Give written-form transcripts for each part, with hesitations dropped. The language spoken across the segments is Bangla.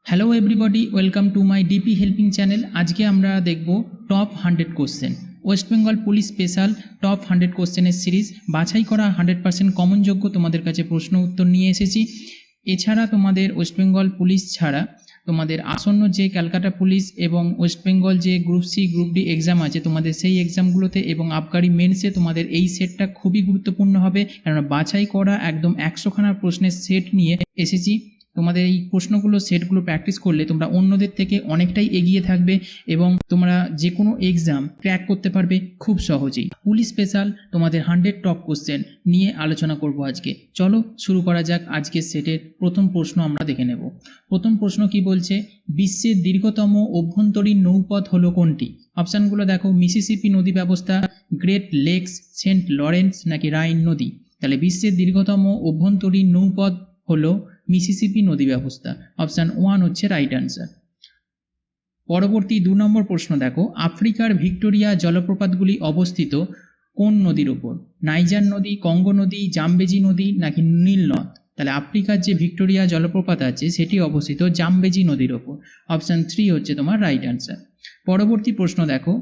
Hello everybody, welcome to my DP helping channel. আজকে আমরা দেখব top 100 question, West Bengal police special top 100 কোশ্চেনের সিরিজ। বাছাই করা 100% কমনযোগ্য তোমাদের কাছে প্রশ্ন উত্তর নিয়ে এসেছি। এছাড়া তোমাদের ওয়েস্ট বেঙ্গল পুলিশ ছাড়া তোমাদের আসন্ন যে ক্যালকাটা পুলিশ এবং ওয়েস্ট বেঙ্গল যে group C group D exam আছে তোমাদের সেই এক্সামগুলোতে এবং আবগারি মেন্সে তোমাদের এই সেটটা খুবই গুরুত্বপূর্ণ হবে, কেননা বাছাই করা একদম 100খানা প্রশ্নের সেট নিয়ে এসেছি। তোমাদের এই প্রশ্নগুলো সেটগুলো প্র্যাকটিস করলে তোমরা অন্যদের থেকে অনেকটাই এগিয়ে থাকবে এবং তোমরা যে কোনো এক্সাম ক্র্যাক করতে পারবে খুব সহজেই। পুলিশ স্পেশাল তোমাদের 100 টপ কোশ্চেন নিয়ে আলোচনা করব আজকে। চলো শুরু করা যাক। আজকের সেটের প্রথম প্রশ্ন আমরা দেখে নেব। প্রথম প্রশ্ন কি বলছে, বিশ্বের দীর্ঘতম অভ্যন্তরীণ নৌপথ হলো কোনটি? অপশানগুলো দেখো, মিসিসিপি নদী ব্যবস্থা, গ্রেট লেকস, সেন্ট লরেন্স নাকি রাইন নদী। তাহলে বিশ্বের দীর্ঘতম অভ্যন্তরীণ নৌপথ হলো মিসিসিপি নদী ব্যবস্থা। অপশান 1 হচ্ছে রাইট অ্যান্সার। পরবর্তী 2 নম্বর প্রশ্ন দেখো, আফ্রিকার ভিক্টোরিয়া জলপ্রপাতগুলি অবস্থিত কোন নদীর ওপর? নাইজার নদী, কঙ্গো নদী, জামবেজি নদী নাকি নীল নদ? তাহলে আফ্রিকার যে ভিক্টোরিয়া জলপ্রপাত আছে সেটি অবস্থিত জামবেজি নদীর ওপর। অপশান 3 হচ্ছে তোমার রাইট অ্যান্সার। পরবর্তী প্রশ্ন দেখো,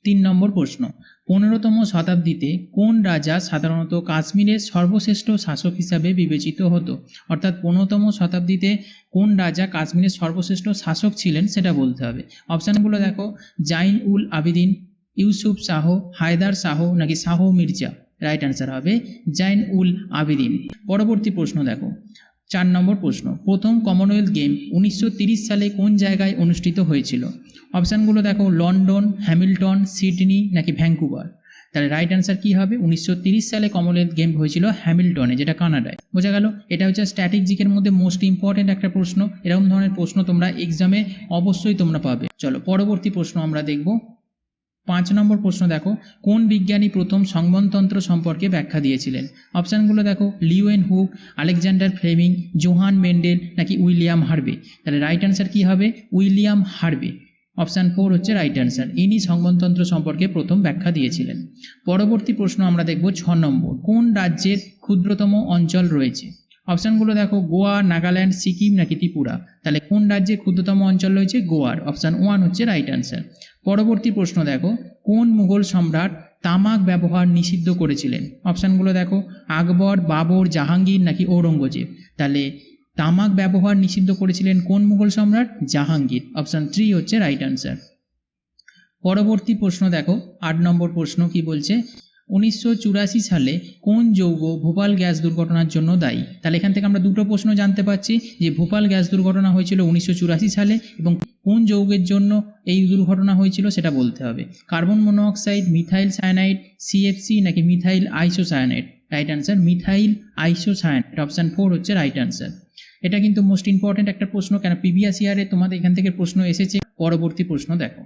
3 নম্বর প্রশ্ন, 15তম শতাব্দীতে কোন রাজা সাধারণত কাশ্মীরের সর্বশ্রেষ্ঠ শাসক হিসাবে বিবেচিত হতো? অর্থাৎ 15তম শতাব্দীতে কোন রাজা কাশ্মীরের সর্বশ্রেষ্ঠ শাসক ছিলেন সেটা বলতে হবে। অপশানগুলো দেখো, জাইন উল আবিদিন, ইউসুফ শাহ, হায়দার শাহ নাকি শাহ মির্জা। রাইট অ্যান্সার হবে জাইন উল আবিদিন। পরবর্তী প্রশ্ন দেখো, 4 নম্বর প্রশ্ন, প্রথম কমনওয়েলথ গেম 1930 সালে কোন জায়গায় অনুষ্ঠিত হয়েছিল? অপশানগুলো দেখো, লন্ডন, হ্যামিল্টন, সিডনি নাকি ভ্যাঙ্কুভার। তাহলে রাইট অ্যান্সার কি হবে? 1930 সালে কমনওয়েলথ গেম হয়েছিল হ্যামিল্টনে, যেটা কানাডায়। বোঝা গেল? এটা হচ্ছে স্ট্র্যাটেজিকের মধ্যে মোস্ট ইম্পর্টেন্ট একটা প্রশ্ন। এরকম ধরনের প্রশ্ন তোমরা এক্সামে অবশ্যই তোমরা পাবে। চলো পরবর্তী প্রশ্ন আমরা দেখব। 5 নম্বর প্রশ্ন দেখো, কোন বিজ্ঞানী প্রথম সংবহনতন্ত্র সম্পর্কে ব্যাখ্যা দিয়েছিলেন? অপশানগুলো দেখো, Leeuwenhoek, Alexander Fleming, Johann Mendel নাকি উইলিয়াম হার্ভে। তাহলে রাইট অ্যান্সার কি হবে? William Harvey. অপশান 4 হচ্ছে রাইট অ্যান্সার। ইনি সংবহনতন্ত্র সম্পর্কে প্রথম ব্যাখ্যা দিয়েছিলেন। পরবর্তী প্রশ্ন আমরা দেখব 6 নম্বর, কোন রাজ্যের ক্ষুদ্রতম অঞ্চল রয়েছে? অপশানগুলো দেখো, গোয়া, নাগাল্যান্ড, সিকিম নাকি ত্রিপুরা। তাহলে কোন রাজ্যে ক্ষুদ্রতম অঞ্চল রয়েছে? গোয়ার। অপশান 1 হচ্ছে রাইট অ্যান্সার। পরবর্তী প্রশ্ন দেখো, কোন মুঘল সম্রাট তামাক ব্যবহার নিষিদ্ধ করেছিলেন? অপশানগুলো দেখো, আকবর, বাবর, জাহাঙ্গীর নাকি ঔরঙ্গজেব। তাহলে তামাক ব্যবহার নিষিদ্ধ করেছিলেন কোন মুঘল সম্রাট? জাহাঙ্গীর। অপশান 3 হচ্ছে রাইট অ্যান্সার। পরবর্তী প্রশ্ন দেখো, 8 নম্বর প্রশ্ন কি বলছে, 1984 সালে কোন যৌগ ভোপাল গ্যাস দুর্ঘটনার জন্য দায়ী? তাহলে এখান থেকে আমরা দুটো প্রশ্ন জানতে পারছি যে ভোপাল গ্যাস দুর্ঘটনা হয়েছিল 1984 সালে এবং কোন যৌগের জন্য এই দুর্ঘটনা হয়েছিল সেটা বলতে হবে। Carbon monoxide, methyl cyanide, CFC নাকি methyl isocyanide. Right answer methyl isocyanide. Option 4 হচ্ছে রাইট অ্যান্সার। এটা কিন্তু মোস্ট ইম্পর্টেন্ট একটা প্রশ্ন, কেন প্রিভিয়াস ইয়ারে তোমাদের এখান থেকে প্রশ্ন এসেছে। পরবর্তী প্রশ্ন দেখো,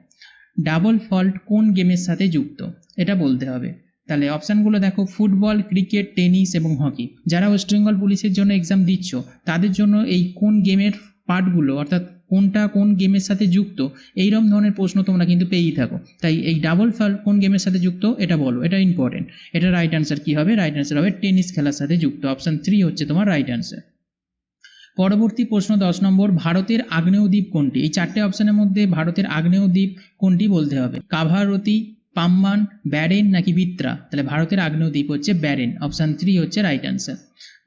ডাবল ফল্ট কোন গেমের সাথে যুক্ত? এটা বলতে হবে। তাহলে অপশানগুলো দেখো, ফুটবল, ক্রিকেট, টেনিস এবং হকি। যারা ওয়েস্ট বেঙ্গল পুলিশের জন্য এক্সাম দিচ্ছ তাদের জন্য এই কোন গেমের পার্টগুলো, অর্থাৎ কোনটা কোন গেমের সাথে যুক্ত, এইরকম ধরনের প্রশ্ন তোমরা কিন্তু পেয়েই থাকো। তাই এই ডাবল ফল্ট কোন গেমের সাথে যুক্ত এটা বলো, এটা ইম্পর্টেন্ট। এটা রাইট অ্যান্সার কি হবে? রাইট অ্যান্সার হবে টেনিস খেলার সাথে যুক্ত। অপশান 3 হচ্ছে তোমার রাইট অ্যান্সার। পরবর্তী প্রশ্ন 10 নম্বর, ভারতের আগ্নেয় দ্বীপ কোনটি? এই 4টে অপশনের মধ্যে ভারতের আগ্নেয় দ্বীপ কোনটি বলতে হবে। কাভারতী, পাম্বান, ব্যারেন নাকি বিত্রা। তাহলে ভারতের আগ্নেয় দ্বীপ হচ্ছে ব্যারেন। অপশান 3 হচ্ছে রাইট অ্যান্সার।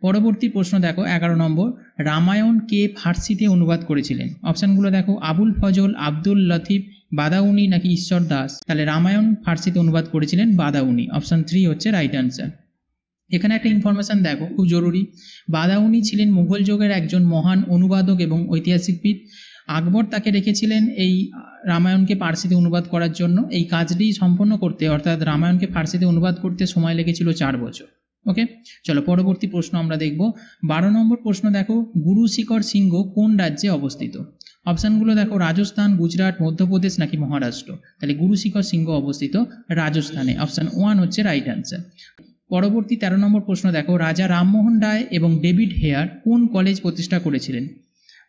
পরবর্তী প্রশ্ন দেখো, 11 নম্বর, রামায়ণ কে ফার্সিতে অনুবাদ করেছিলেন? অপশানগুলো দেখো, আবুল ফজল, আব্দুল লতিফ, বাদাউনি নাকি ঈশ্বর দাস। তাহলে রামায়ণ ফার্সিতে অনুবাদ করেছিলেন বাদাউনি। অপশান 3 হচ্ছে রাইট অ্যান্সার। এখানে একটা ইনফরমেশন দেখো, খুব জরুরি। বাদাউনি ছিলেন মুঘল যুগের একজন মহান অনুবাদক এবং ঐতিহাসিকবিদ। আকবর তাকে রেখেছিলেন এই রামায়ণকে ফার্সিতে অনুবাদ করার জন্য। এই কাজটি সম্পন্ন করতে, অর্থাৎ রামায়ণকে ফার্সিতে অনুবাদ করতে সময় লেগেছিল 4 বছর। ওকে, চলো পরবর্তী প্রশ্ন আমরা দেখব। 12 নম্বর প্রশ্ন দেখো, গুরু শিখর সিংহ কোন রাজ্যে অবস্থিত? অপশানগুলো দেখো, রাজস্থান, গুজরাট, মধ্যপ্রদেশ নাকি মহারাষ্ট্র। তাহলে গুরু শিখর সিংহ অবস্থিত রাজস্থানে। অপশান 1 হচ্ছে রাইট অ্যান্সার। পরবর্তী 13 নম্বর প্রশ্ন দেখো, রাজা রামমোহন রায় এবং ডেভিড হেয়ার কোন কলেজ প্রতিষ্ঠা করেছিলেন?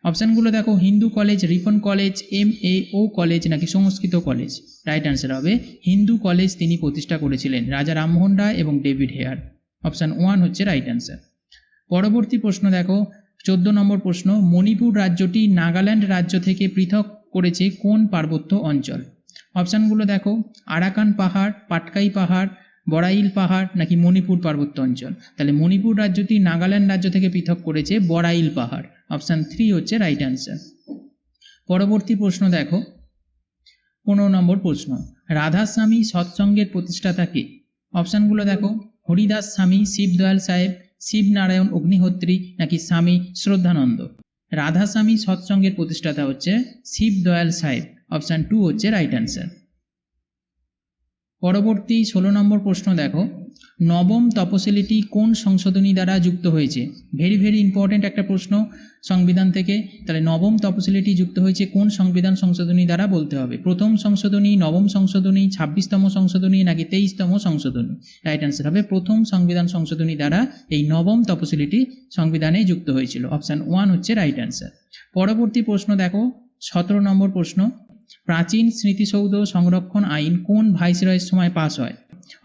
অপশানগুলো দেখো, Hindu college, Ripon college, MAO college নাকি সংস্কৃত কলেজ। রাইট অ্যান্সার হবে হিন্দু কলেজ তিনি প্রতিষ্ঠা করেছিলেন, রাজা রামমোহন রায় এবং ডেভিড হেয়ার। অপশান 1 হচ্ছে রাইট অ্যান্সার। পরবর্তী প্রশ্ন দেখো, 14 নম্বর প্রশ্ন, মণিপুর রাজ্যটি নাগাল্যান্ড রাজ্য থেকে পৃথক করেছে কোন পার্বত্য অঞ্চল? অপশানগুলো দেখো, আরাকান পাহাড়, পাটকাই পাহাড়, বড়াইল পাহাড় নাকি মণিপুর পার্বত্য অঞ্চল। তাহলে মণিপুর রাজ্যটি নাগাল্যান্ড রাজ্য থেকে পৃথক করেছে বড়াইল পাহাড়। অপশান 3 হচ্ছে রাইট অ্যান্সার। পরবর্তী প্রশ্ন দেখো, 15 নম্বর প্রশ্ন, রাধাস্বামী সৎসঙ্গের প্রতিষ্ঠাতা কে? অপশানগুলো দেখো, হরিদাস স্বামী, শিবদয়াল সাহেব, শিবনারায়ণ অগ্নিহোত্রী নাকি স্বামী শ্রদ্ধানন্দ। রাধাস্বামী সৎসঙ্গের প্রতিষ্ঠাতা হচ্ছে শিবদয়াল সাহেব। অপশান 2 হচ্ছে রাইট অ্যান্সার। পরবর্তী 16 নম্বর প্রশ্ন দেখো, নবম তপশিলিটি কোন সংশোধনী দ্বারা যুক্ত হয়েছে? ভেরি ভেরি ইম্পর্টেন্ট একটা প্রশ্ন সংবিধান থেকে। তাহলে নবম তপশিলিটি যুক্ত হয়েছে কোন সংবিধান সংশোধনী দ্বারা বলতে হবে। প্রথম সংশোধনী, নবম সংশোধনী, 26তম সংশোধনী নাকি 23তম সংশোধনী। রাইট অ্যান্সার হবে প্রথম সংবিধান সংশোধনী দ্বারা এই নবম তপশিলিটি সংবিধানে যুক্ত হয়েছিল। অপশান 1 হচ্ছে রাইট অ্যান্সার। পরবর্তী প্রশ্ন দেখো, 17 নম্বর প্রশ্ন, প্রাচীন স্মৃতিসৌধ সংরক্ষণ আইন কোন ভাইসরয়ের সময় পাস হয়?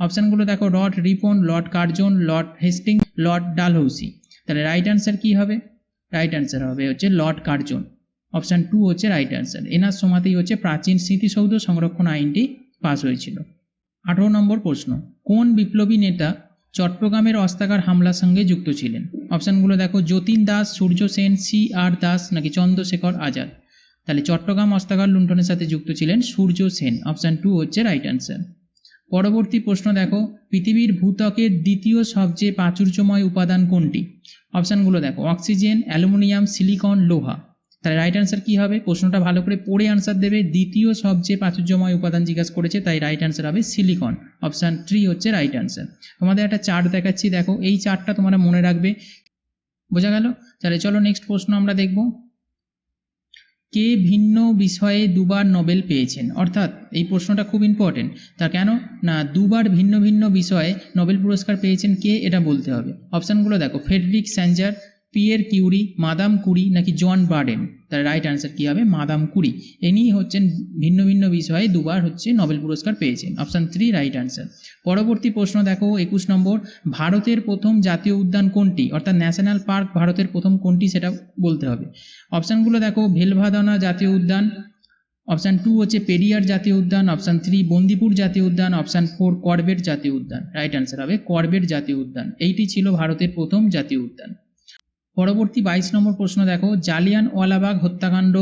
অপশানগুলো দেখো, Lord Ripon, Lord Curzon, Lord Hasting, Lord Dalhousie. তাহলে রাইট অ্যান্সার কি হবে? রাইট অ্যান্সার হবে হচ্ছে লর্ড কার্জন। অপশান 2 হচ্ছে রাইট অ্যান্সার। এনার সময়তেই হচ্ছে প্রাচীন স্মৃতিসৌধ সংরক্ষণ আইনটি পাস হয়েছিল। 18 নম্বর প্রশ্ন, কোন বিপ্লবী নেতা চট্টগ্রামের অস্ত্রাগার হামলার সঙ্গে যুক্ত ছিলেন? অপশানগুলো দেখো, যতীন দাস, সূর্য সেন, CR দাস নাকি চন্দ্রশেখর আজাদ। তাহলে চট্টগ্রাম অস্ত্রাগার লুণ্ঠনের সাথে যুক্ত ছিলেন সূর্য সেন। অপশান 2 হচ্ছে রাইট অ্যান্সার। পরবর্তী প্রশ্ন দেখো, পৃথিবীর ভূত্বকের দ্বিতীয় সবচেয়ে প্রাচুর্যময় উপাদান কোনটি? অপশানগুলো দেখো, অক্সিজেন, অ্যালুমিনিয়াম, সিলিকন, লোহা। তাহলে রাইট অ্যান্সার কি হবে? প্রশ্নটা ভালো করে পড়ে আনসার দেবে। দ্বিতীয় সবচেয়ে প্রাচুর্যময় উপাদান জিজ্ঞাসা করেছে, তাই রাইট অ্যান্সার হবে সিলিকন। অপশান 3 হচ্ছে রাইট অ্যান্সার। তোমাদের একটা চার্ট দেখাচ্ছি, দেখো এই চার্টটা তোমরা মনে রাখবে। বোঝা গেল? তাহলে চলো নেক্সট প্রশ্ন আমরা দেখব। কে ভিন্ন বিষয়ে দুবার নোবেল পেয়েছেন? অর্থাৎ এই প্রশ্নটা খুব ইম্পর্টেন্ট। তা কেন না, দুবার ভিন্ন ভিন্ন বিষয়ে নোবেল পুরস্কার পেয়েছেন কে, এটা বলতে হবে। অপশানগুলো দেখো, Frederick Sanger, Pierre Curie, madam Curie নাকি জন বার্ডেন। তার রাইট অ্যান্সার কি হবে? Madam Curie. ইনি হচ্ছেন ভিন্ন ভিন্ন বিষয়ে দুবার হচ্ছে নোবেল পুরস্কার পেয়েছেন। Option 3 right answer. পরবর্তী প্রশ্ন দেখো, 21 নম্বর, ভারতের প্রথম জাতীয় উদ্যান কোনটি? অর্থাৎ ন্যাশনাল পার্ক ভারতের প্রথম কোনটি সেটা বলতে হবে। অপশানগুলো দেখো, ভেলভাদানা জাতীয় উদ্যান। অপশান 2 হচ্ছে পেরিয়ার জাতীয় উদ্যান। অপশান 3 বন্দিপুর জাতীয় উদ্যান। অপশান 4 করবেট জাতীয় উদ্যান। রাইট অ্যান্সার হবে করবেট জাতীয় উদ্যান। এইটি ছিল ভারতের প্রথম জাতীয় উদ্যান। পরবর্তী 22 নম্বর প্রশ্ন দেখো, জালিয়ানওয়ালাবাগ হত্যাকাণ্ড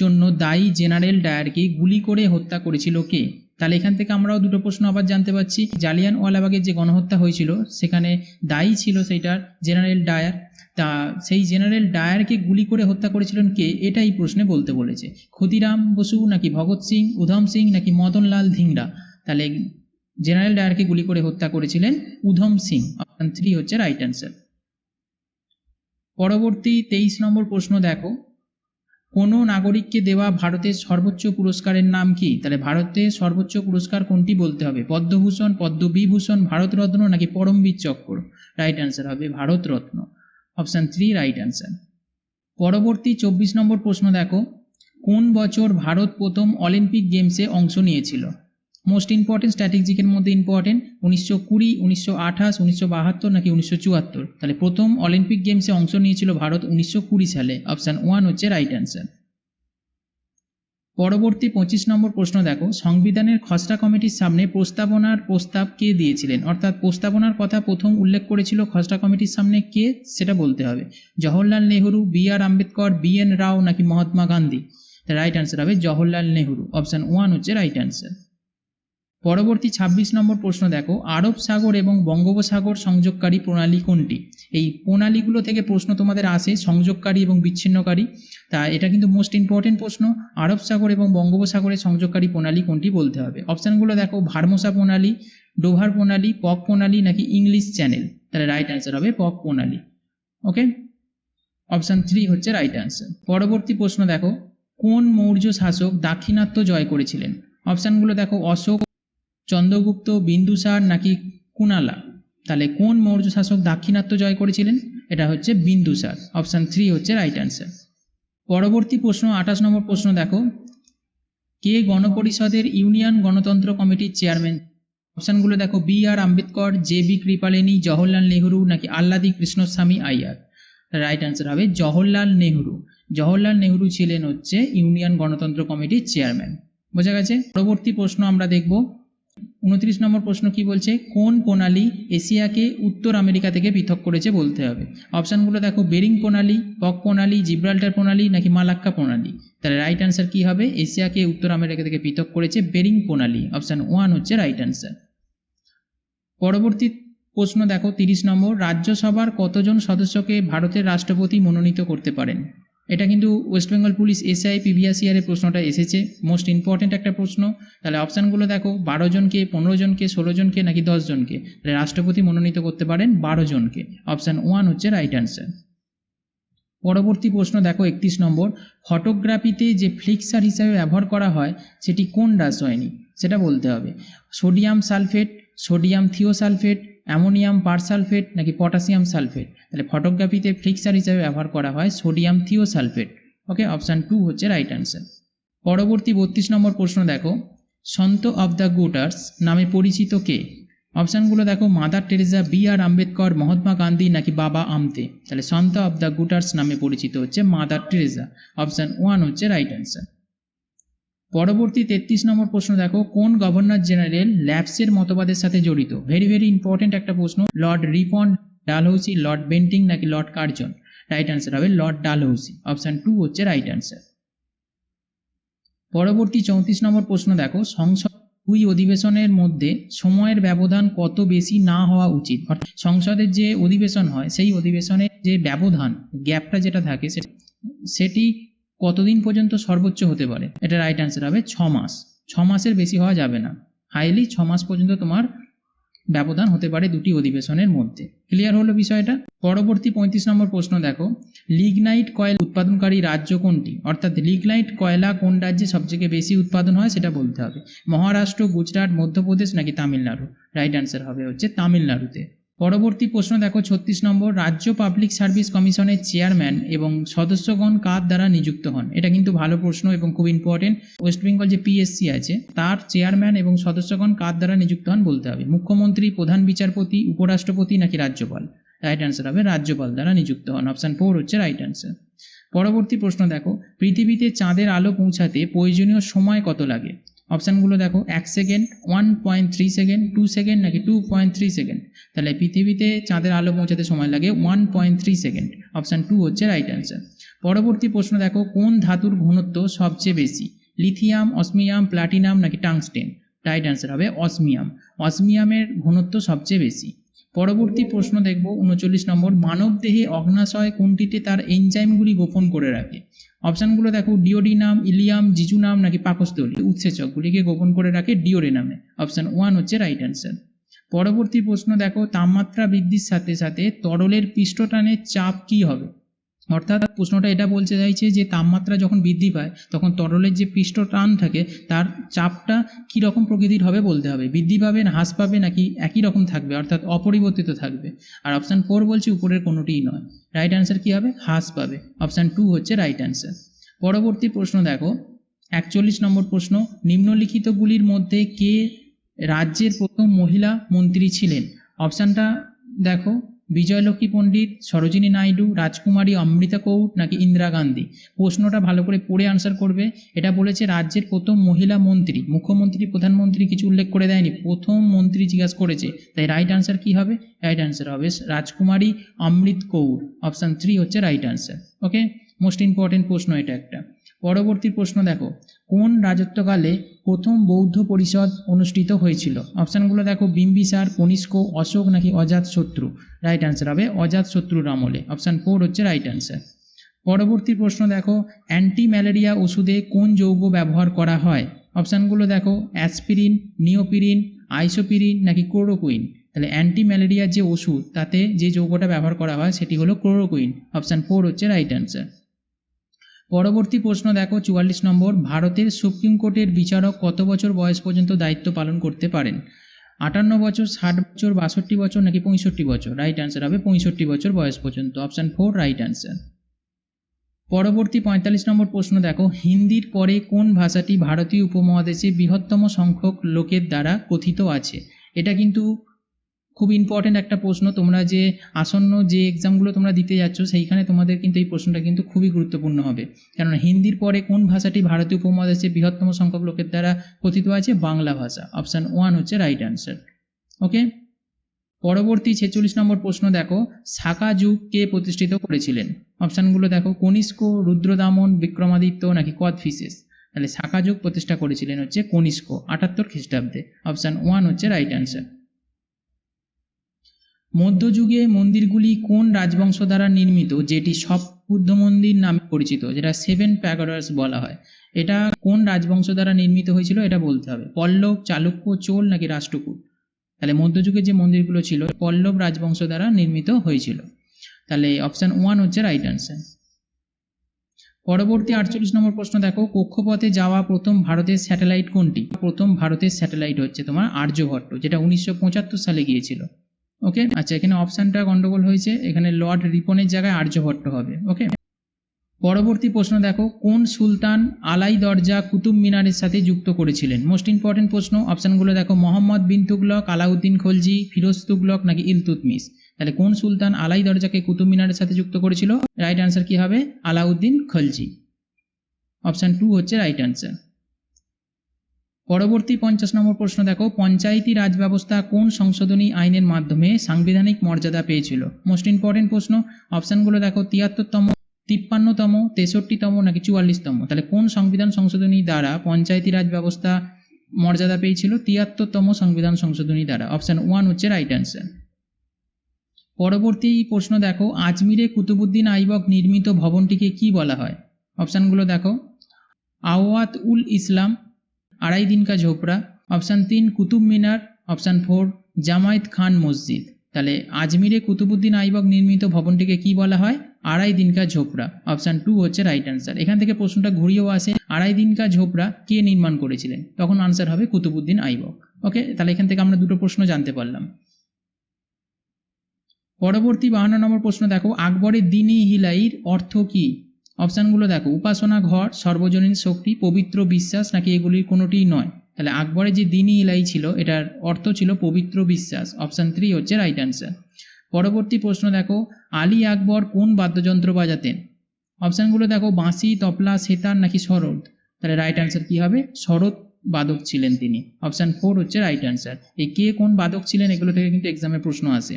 জন্য দায়ী জেনারেল ডায়ারকে গুলি করে হত্যা করেছিল কে? তাহলে এখান থেকে আমরাও দুটো প্রশ্ন আবার জানতে পারছি। জালিয়ানওয়ালাবাগের যে গণহত্যা হয়েছিল সেখানে দায়ী ছিল সেইটার জেনারেল ডায়ার। তা সেই জেনারেল ডায়ারকে গুলি করে হত্যা করেছিলেন কে, এটা এই প্রশ্নে বলতে বলেছে। ক্ষুদিরাম বসু নাকি ভগৎ সিং, উধম সিং নাকি মদনলাল ধিংরা। তাহলে জেনারেল ডায়ারকে গুলি করে হত্যা করেছিলেন উধম সিং। অপশন 3 হচ্ছে রাইট অ্যান্সার। পরবর্তী 23 নম্বর প্রশ্ন দেখো, কোনো নাগরিককে দেওয়া ভারতের সর্বোচ্চ পুরস্কারের নাম কি? তাহলে ভারতের সর্বোচ্চ পুরস্কার কোনটি বলতে হবে। পদ্মভূষণ, পদ্মবিভূষণ, ভারতরত্ন নাকি পরমবীর চক্র। রাইট অ্যান্সার হবে ভারতরত্ন। Option 3 right answer. পরবর্তী 24 নম্বর প্রশ্ন দেখো, কোন বছর ভারত প্রথম অলিম্পিক গেমসে অংশ নিয়েছিল? মোস্ট ইম্পর্টেন্ট, স্ট্র্যাটেজিকের মধ্যে ইম্পর্টেন্ট। 1920, 1928, 1972 নাকি 1974। তাহলে প্রথম অলিম্পিক গেমসে অংশ নিয়েছিল ভারত 1920 সালে। অপশান 1 হচ্ছে রাইট অ্যান্সার। পরবর্তী 25 নম্বর প্রশ্ন দেখো, সংবিধানের খসড়া কমিটির সামনে প্রস্তাবনার প্রস্তাব কে দিয়েছিলেন? অর্থাৎ প্রস্তাবনার কথা প্রথম উল্লেখ করেছিল খসড়া কমিটির সামনে কে, সেটা বলতে হবে। জওহরলাল নেহরু, BR আম্বেদকর, BN রাও নাকি মহাত্মা গান্ধী। রাইট অ্যান্সার হবে জওহরলাল নেহরু। অপশান 1 হচ্ছে রাইট অ্যান্সার। পরবর্তী 26 নম্বর প্রশ্ন দেখো, আরব সাগর এবং বঙ্গোপসাগর সংযোগকারী প্রণালী কোনটি? এই প্রণালীগুলো থেকে প্রশ্ন তোমাদের আসে, সংযোগকারী এবং বিচ্ছিন্নকারী। তা এটা কিন্তু মোস্ট ইম্পর্টেন্ট প্রশ্ন। আরব সাগর এবং বঙ্গোপসাগরের সংযোগকারী প্রণালী কোনটি বলতে হবে। অপশানগুলো দেখো, ভার্মোসা প্রণালী, ডোভার প্রণালী, পক প্রণালী নাকি ইংলিশ চ্যানেল। তাহলে রাইট অ্যান্সার হবে পক প্রণালী। ওকে, অপশান 3 হচ্ছে রাইট অ্যান্সার। পরবর্তী প্রশ্ন দেখো, কোন মৌর্য শাসক দাক্ষিণাত্য জয় করেছিলেন? অপশানগুলো দেখো, অশোক, চন্দ্রগুপ্ত, বিন্দুসার নাকি কুনালা। তাহলে কোন মৌর্য শাসক দাক্ষিণাত্য জয় করেছিলেন? এটা হচ্ছে বিন্দুসার। অপশান 3 হচ্ছে রাইট অ্যান্সার। পরবর্তী প্রশ্ন 28 নম্বর প্রশ্ন দেখো, কে গণপরিষদের ইউনিয়ন গণতন্ত্র কমিটির চেয়ারম্যান? অপশানগুলো দেখো, BR আম্বেদকর, JB কৃপালিনী, জওহরলাল নেহরু নাকি আল্লাদি কৃষ্ণস্বামী আইয়ার। রাইট অ্যান্সার হবে জওহরলাল নেহরু। জওহরলাল নেহরু ছিলেন হচ্ছে ইউনিয়ন গণতন্ত্র কমিটির চেয়ারম্যান। বোঝা গেছে? পরবর্তী প্রশ্ন আমরা দেখব 29 নম্বর প্রশ্ন কি বলছে, কোন প্রণালী এশিয়াকে উত্তর আমেরিকা থেকে পৃথক করেছে বলতে হবে। অপশানগুলো দেখো, বেরিং প্রণালী, কক প্রণালী, জিব্রাল্টার প্রণালী নাকি মালাক্কা প্রণালী। তাহলে রাইট অ্যান্সার কি হবে, এশিয়াকে উত্তর আমেরিকা থেকে পৃথক করেছে বেরিং প্রণালী। অপশান 1 হচ্ছে রাইট অ্যান্সার। পরবর্তী প্রশ্ন দেখো 30 নম্বর, রাজ্যসভার কতজন সদস্যকে ভারতের রাষ্ট্রপতি মনোনীত করতে পারেন। এটা কিন্তু West Bengal police SI previous ইয়ারের প্রশ্নটা এসেছে, মোস্ট ইম্পর্টেন্ট একটা প্রশ্ন। তাহলে অপশানগুলো দেখো, 12 জনকে, 15 জনকে, 16 জনকে নাকি 10 জনকে। তাহলে রাষ্ট্রপতি মনোনীত করতে পারেন 12 জনকে। অপশান 1 হচ্ছে রাইট অ্যান্সার। পরবর্তী প্রশ্ন দেখো 31 নম্বর, ফটোগ্রাফিতে যে ফ্লিক্সার হিসাবে ব্যবহার করা হয় সেটি কোন রাসায়নিক সেটা বলতে হবে। সোডিয়াম সালফেট, সোডিয়াম থিওসালফেট, অ্যামোনিয়াম পারসালফেট নাকি পটাশিয়াম সালফেট। তাহলে ফটোগ্রাফিতে ফ্লিক্সার হিসাবে ব্যবহার করা হয় সোডিয়াম থিওসালফেট। ওকে, অপশান 2 হচ্ছে রাইট অ্যান্সার। পরবর্তী 32 নম্বর প্রশ্ন দেখো, সন্ত অফ দ্য গুড আর্টস নামে পরিচিত কে। অপশানগুলো দেখো, mother Teresa, B.R. Ambedkar, Mahatma Gandhi নাকি বাবা আমতে। তাহলে সন্ত অফ দ্য গুড আর্টস নামে পরিচিত হচ্ছে মাদার টেরেসা। অপশান 1 হচ্ছে রাইট অ্যান্সার। পরবর্তী 33 নম্বর প্রশ্ন দেখো, কোন গভর্নর জেনারেল ল্যাপসের মতবাদের সাথে জড়িত। ভেরি ভেরি ইম্পর্টেন্ট একটা প্রশ্ন। Lord Ripon, Dalhousie, Lord Bentinck নাকি লর্ড কার্জন। রাইট অ্যান্সার হবে লর্ড ডালহৌসি। অপশান 2 হচ্ছে রাইট অ্যান্সার। পরবর্তী 34 নম্বর প্রশ্ন দেখো, সংসদ 2 অধিবেশনের মধ্যে সময়ের ব্যবধান কত বেশি না হওয়া উচিত। অর্থাৎ সংসদের যে অধিবেশন হয় সেই অধিবেশনের যে ব্যবধান, গ্যাপটা যেটা থাকে সেটি কতদিন পর্যন্ত সর্বোচ্চ হতে পারে। এটা রাইট অ্যান্সার হবে 6 মাস। 6 মাসের বেশি হওয়া যাবে না, হাইলি 6 মাস পর্যন্ত তোমার ব্যবধান হতে পারে দুটি অধিবেশনের মধ্যে। ক্লিয়ার হলো বিষয়টা। পরবর্তী 35 নম্বর প্রশ্ন দেখো, লিগনাইট কয়েল উৎপাদনকারী রাজ্য কোনটি। অর্থাৎ লিগনাইট কয়লা কোন রাজ্যে সবথেকে বেশি উৎপাদন হয় সেটা বলতে হবে। মহারাষ্ট্র, গুজরাট, মধ্যপ্রদেশ নাকি তামিলনাড়ু। রাইট অ্যান্সার হবে হচ্ছে তামিলনাড়ুতে। পরবর্তী প্রশ্ন দেখো 36 নম্বর, রাজ্য পাবলিক সার্ভিস কমিশনের চেয়ারম্যান এবং সদস্যগণ কার দ্বারা নিযুক্ত হন। এটা কিন্তু ভালো প্রশ্ন এবং খুব ইম্পর্টেন্ট। ওয়েস্ট বেঙ্গল যে পিএসসি আছে তার চেয়ারম্যান এবং সদস্যগণ কার দ্বারা নিযুক্ত হন বলতে হবে। মুখ্যমন্ত্রী, প্রধান বিচারপতি, উপরাষ্ট্রপতি নাকি রাজ্যপাল। রাইট অ্যান্সার হবে রাজ্যপাল দ্বারা নিযুক্ত হন। অপশান 4 হচ্ছে রাইট অ্যান্সার। পরবর্তী প্রশ্ন দেখো, পৃথিবীতে চাঁদের আলো পৌঁছাতে প্রয়োজনীয় সময় কত লাগে। অপশানগুলো দেখো, 1 সেকেন্ড, 1.3 সেকেন্ড, 2 সেকেন্ড নাকি 2.3 সেকেন্ড। তাহলে পৃথিবীতে চাঁদের আলো পৌঁছাতে সময় লাগে 1.3 সেকেন্ড। অপশান 2 হচ্ছে রাইট অ্যান্সার। পরবর্তী প্রশ্ন দেখো, কোন ধাতুর ঘনত্ব সবচেয়ে বেশি। লিথিয়াম, অসমিয়াম, প্লাটিনাম নাকি টাংস্টেন। রাইট অ্যান্সার হবে অসমিয়াম। অসমিয়ামের ঘনত্ব সবচেয়ে বেশি। পরবর্তী প্রশ্ন দেখব 39 নম্বর, মানবদেহে অগ্নাশয় কোনটিতে তার এনজাইমগুলি গোপন করে রাখে। অপশানগুলো দেখো, ডিওডিনাম, ইলিয়াম, জিজুনাম নাকি পাকস্থলী। উৎসেচকগুলিকে গোপন করে রাখে ডিওডিনামে। অপশান 1 হচ্ছে রাইট অ্যান্সার। পরবর্তী প্রশ্ন দেখো, তাপমাত্রা বৃদ্ধির সাথে সাথে তরলের পৃষ্ঠটানের চাপ কি হবে। অর্থাৎ প্রশ্নটা এটা বলতে চাইছে যে তাপমাত্রা যখন বৃদ্ধি পায় তখন তরলের যে পৃষ্ঠটান থাকে তার চাপটা কি রকম প্রকৃতির হবে বলতে হবে। বৃদ্ধি পাবে না হ্রাস পাবে নাকি একই রকম থাকবে অর্থাৎ অপরিবর্তিত থাকবে। আর অপশান 4 বলছে উপরের কোনোটিই নয়। রাইট অ্যান্সার কি হবে, হ্রাস পাবে। অপশান 2 হচ্ছে রাইট অ্যান্সার। পরবর্তী প্রশ্ন দেখো 41 নম্বর প্রশ্ন, নিম্নলিখিতগুলির মধ্যে কে রাজ্যের প্রথম মহিলা মন্ত্রী ছিলেন। অপশানটা দেখো, বিজয়লক্ষ্মী পণ্ডিত, সরোজিনী নাইডু, রাজকুমারী অমৃতা কৌর নাকি ইন্দিরা গান্ধী। প্রশ্নটা ভালো করে পড়ে আনসার করবে। এটা বলেছে রাজ্যের প্রথম মহিলা মন্ত্রী, মুখ্যমন্ত্রী, প্রধানমন্ত্রী কিছু উল্লেখ করে দেয়নি, প্রথম মন্ত্রী জিজ্ঞাসা করেছে। তাই রাইট আনসার কি হবে, রাইট আনসার হবে রাজকুমারী অমৃত কৌর। অপশান 3 হচ্ছে রাইট আনসার। ওকে, মোস্ট ইম্পর্টেন্ট প্রশ্ন এটা একটা। পরবর্তী প্রশ্ন দেখো, কোন রাজত্বকালে প্রথম বৌদ্ধ পরিষদ অনুষ্ঠিত হয়েছিল। অপশানগুলো দেখো, বিম্বিসার, কনিষ্ক, অশোক নাকি অজাতশত্রু। রাইট অ্যান্সার হবে অজাতশত্রুর আমলে। অপশান 4 হচ্ছে রাইট অ্যান্সার। পরবর্তী প্রশ্ন দেখো, অ্যান্টি ম্যালেরিয়া ওষুধে কোন যৌগ ব্যবহার করা হয়। অপশানগুলো দেখো, অ্যাসপিরিন, নিওপিরিন, আইসোপিরিন নাকি ক্লোরোকুইন। তাহলে অ্যান্টি ম্যালেরিয়ার যে ওষুধ তাতে যে যৌগটা ব্যবহার করা হয় সেটি হলো ক্লোরোকুইন। অপশান 4 হচ্ছে রাইট অ্যান্সার। পরবর্তী প্রশ্ন দেখো 44 নম্বর, ভারতের সুপ্রিম কোর্টের বিচারক কত বছর বয়স পর্যন্ত দায়িত্ব পালন করতে পারেন। 58 বছর, 60 বছর, 62 বছর নাকি 65 বছর। রাইট অ্যান্সার হবে 65 বছর বয়স পর্যন্ত। Option 4 right answer. পরবর্তী 45 নম্বর প্রশ্ন দেখো, হিন্দির পরে কোন ভাষাটি ভারতীয় উপমহাদেশে বৃহত্তম সংখ্যক লোকের দ্বারা কথিত আছে। এটা কিন্তু খুব ইম্পর্টেন্ট একটা প্রশ্ন। তোমরা যে আসন্ন যে এক্সামগুলো তোমরা দিতে যাচ্ছ সেইখানে তোমাদের কিন্তু এই প্রশ্নটা কিন্তু খুবই গুরুত্বপূর্ণ হবে, কারণ হিন্দির পরে কোন ভাষাটি ভারতীয় উপমহাদেশে বৃহত্তম সংখ্যক লোকের দ্বারা কথিত আছে? বাংলা ভাষা। অপশান 1 হচ্ছে রাইট অ্যান্সার। ওকে, পরবর্তী 46 নম্বর প্রশ্ন দেখো, শাকা যুগ কে প্রতিষ্ঠিত করেছিলেন? অপশানগুলো দেখো, কনিষ্ক, রুদ্রদামন, বিক্রমাদিত্য নাকি কদফিসেস। তাহলে শাকা যুগ প্রতিষ্ঠা করেছিলেন হচ্ছে কনিষ্ক 78 খ্রিস্টাব্দে। অপশান 1 হচ্ছে রাইট অ্যান্সার। মধ্যযুগে মন্দিরগুলি কোন রাজবংশ দ্বারা নির্মিত যেটি সব বুদ্ধ মন্দির নামে পরিচিত, যেটা 7 প্যাগোডাস বলা হয়? এটা কোন রাজবংশ দ্বারা নির্মিত হয়েছিল এটা বলতে হবে। পল্লব, চালুক্য, চোল নাকি রাষ্ট্রকূট? তাহলে মধ্যযুগে যে মন্দিরগুলো ছিল পল্লব রাজবংশ দ্বারা নির্মিত হয়েছিল। তাহলে অপশান 1 হচ্ছে রাইট অ্যান্সার। পরবর্তী 48 নম্বর প্রশ্ন দেখো, কক্ষপথে যাওয়া প্রথম ভারতের স্যাটেলাইট কোনটি? প্রথম ভারতের স্যাটেলাইট হচ্ছে তোমার আর্যভট্ট, যেটা 1975 সালে গিয়েছিল। ওকে, আচ্ছা এখানে অপশানটা গন্ডগোল হয়েছে, এখানে লর্ড রিপনের জায়গায় আর্যভট্ট হবে। ওকে, পরবর্তী প্রশ্ন দেখো, কোন সুলতান আলাই দরজা কুতুব মিনারের সাথে যুক্ত করেছিলেন? মোস্ট ইম্পর্টেন্ট প্রশ্ন। অপশানগুলো দেখো, মোহাম্মদ বিন তুগলক, আলাউদ্দিন খলজি, ফিরোজ তুগলক নাকি ইলতুৎমিশ। তাহলে কোন সুলতান আলাই দরজাকে কুতুব মিনারের সাথে যুক্ত করেছিল? রাইট অ্যান্সার কি হবে? আলাউদ্দিন খলজি। অপশান 2 হচ্ছে রাইট অ্যান্সার। পরবর্তী 50 নম্বর প্রশ্ন দেখো, পঞ্চায়েতি রাজ ব্যবস্থা কোন সংশোধনী আইনের মাধ্যমে সাংবিধানিক মর্যাদা পেয়েছিল? মোস্ট ইম্পর্টেন্ট প্রশ্ন। অপশানগুলো দেখো, 73তম, 53তম, 63তম নাকি 44তম। তাহলে কোন সংবিধান সংশোধনী দ্বারা পঞ্চায়েতি রাজ ব্যবস্থা মর্যাদা পেয়েছিল? 73তম সংবিধান সংশোধনী দ্বারা। অপশান 1 হচ্ছে রাইট অ্যান্সার। পরবর্তী প্রশ্ন দেখো, আজমিরে কুতুবুদ্দিন আইবক নির্মিত ভবনটিকে কি বলা হয়? অপশানগুলো দেখো, আওয়াত উল ইসলাম, আড়াই দিন কা ঝোপড়া। অপশান 3 কুতুব মিনার। অপশান 4 জামায়াত খান মসজিদ। তাহলে আজমিরে কুতুবুদ্দিন আইবক নির্মিত ভবনটিকে কি বলা হয়? আড়াই দিন কা ঝোপড়া। অপশান 2 হচ্ছে রাইট অ্যান্সার। এখান থেকে প্রশ্নটা ঘুরিয়েও আসে, আড়াই দিন কা ঝোপড়া কে নির্মাণ করেছিলেন? তখন আনসার হবে কুতুবুদ্দিন আইবক। ওকে, তাহলে এখান থেকে আমরা দুটো প্রশ্ন জানতে পারলাম। পরবর্তী 52 নম্বর প্রশ্ন দেখো, আকবরের দিন-ই হিলাইর অর্থ কি? অপশানগুলো দেখো, উপাসনা ঘর, সর্বজনীন শক্তি, পবিত্র বিশ্বাস নাকি এগুলির কোনোটিই নয়। তাহলে আকবরের যে দিন-ই হিলাই ছিল এটার অর্থ ছিল পবিত্র বিশ্বাস। অপশান 3 হচ্ছে রাইট অ্যান্সার। পরবর্তী প্রশ্ন দেখো, আলী আকবর কোন বাদ্যযন্ত্র বাজাতেন? অপশানগুলো দেখো, বাঁশি, তবলা, সেতার নাকি সরোদ। তাহলে রাইট অ্যান্সার কি হবে? সরোদ বাদক ছিলেন তিনি। অপশান 4 হচ্ছে রাইট অ্যান্সার। এই কে কোন বাদক ছিলেন এগুলো থেকে কিন্তু এক্সামে প্রশ্ন আসে।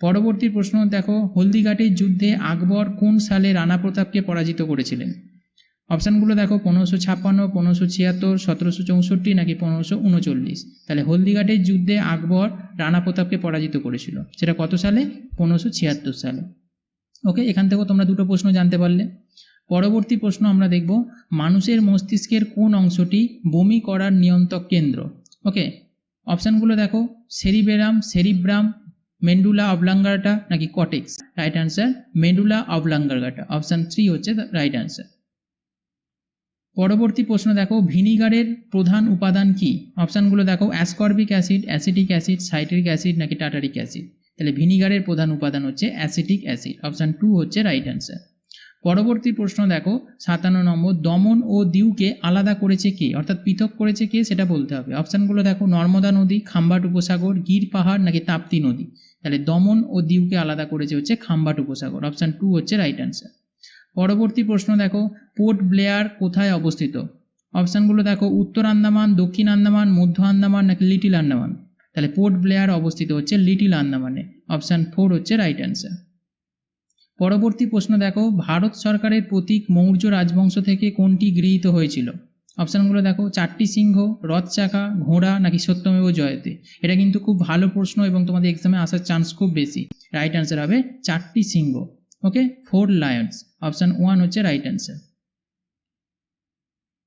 পরবর্তী প্রশ্ন দেখো, হলদিঘাটের যুদ্ধে আকবর কোন সালে রানা প্রতাপকে পরাজিত করেছিলেন? অপশানগুলো দেখো, 1556, 1576, 1764 নাকি 1539। তাহলে হলদিঘাটের যুদ্ধে আকবর রানা প্রতাপকে পরাজিত করেছিল, সেটা কত সালে? 1576 সালে। ওকে, এখান থেকেও তোমরা দুটো প্রশ্ন জানতে পারলে। পরবর্তী প্রশ্ন আমরা দেখব, মানুষের মস্তিষ্কের কোন অংশটি বমি করার নিয়ন্ত্রক কেন্দ্র? ওকে, অপশানগুলো দেখো, সেরিবেরাম, সেরিব্রাম, মেন্ডুলা অবলাঙ্গাটা নাকি cortex. Right answer medulla oblongata. Option 3 হচ্ছে রাইট অ্যান্সার। পরবর্তী প্রশ্ন দেখো, ভিনিগারের প্রধান উপাদান কি? অপশানগুলো দেখো, ascorbic acid, acetic acid, citric acid নাকি টাটারিক অ্যাসিড। তাহলে ভিনিগারের প্রধান উপাদান হচ্ছে অ্যাসিটিক অ্যাসিড। অপশান 2 হচ্ছে রাইট অ্যান্সার। পরবর্তী প্রশ্ন দেখো, 57 নম্বর, দমন ও দিউকে আলাদা করেছে কে, অর্থাৎ পৃথক করেছে কে সেটা বলতে হবে। অপশানগুলো দেখো, নর্মদা নদী, খাম্বাট উপসাগর, গির পাহাড় নাকি তাপ্তি নদী। তাহলে দমন ও দিউকে আলাদা করেছে হচ্ছে খাম্বাট উপসাগর। অপশান 2 হচ্ছে রাইট অ্যান্সার। পরবর্তী প্রশ্ন দেখো, পোর্ট ব্লেয়ার কোথায় অবস্থিত? অপশানগুলো দেখো, উত্তর আন্দামান, দক্ষিণ আন্দামান, মধ্য আন্দামান নাকি লিটিল আন্দামান। তাহলে পোর্ট ব্লেয়ার অবস্থিত হচ্ছে লিটিল আন্দামানে। অপশান 4 হচ্ছে রাইট অ্যান্সার। পরবর্তী প্রশ্ন দেখো, ভারত সরকারের প্রতীক মৌর্য রাজবংশ থেকে কোনটি গৃহীত হয়েছিল? অপশানগুলো দেখো, 4টি সিংহ, রথ চাকা, ঘোড়া নাকি সত্যমেব জয়তে। এটা কিন্তু খুব ভালো প্রশ্ন এবং তোমাদের এক্সামে আসার চান্স খুব বেশি। রাইট অ্যান্সার হবে 4টি সিংহ। ওকে, 4 লায়ন্স। অপশান 1 হচ্ছে রাইট অ্যান্সার।